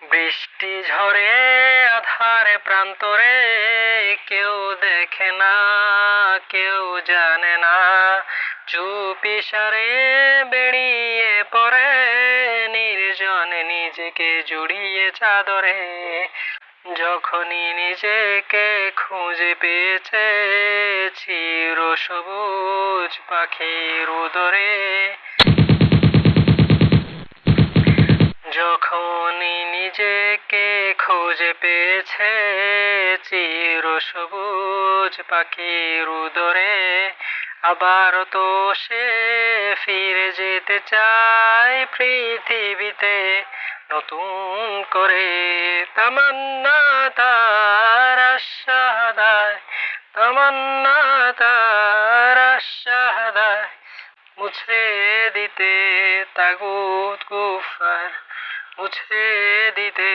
বৃষ্টি ঝরে আধারে প্রান্তরে, কেউ দেখে না, কেউ জানে না, চুপিসারে বেরিয়ে পড়ে নির্জনে নিজেকে জড়িয়ে চাদরে। যখনই নিজেকে খুঁজে পেয়েছে চির সবুজ পাখির উদরে, যখনই নিজেকে খুঁজে পেয়েছে চির সবুজ পাখির উদরে, আবার তো সে ফিরে যেতে চায় পৃথিবীতে নতুন করে। তামান্না তার আশাদায়, তামান্না তার আশাদায়, মুছে দিতে তাগুত কুফার, মুছে দিতে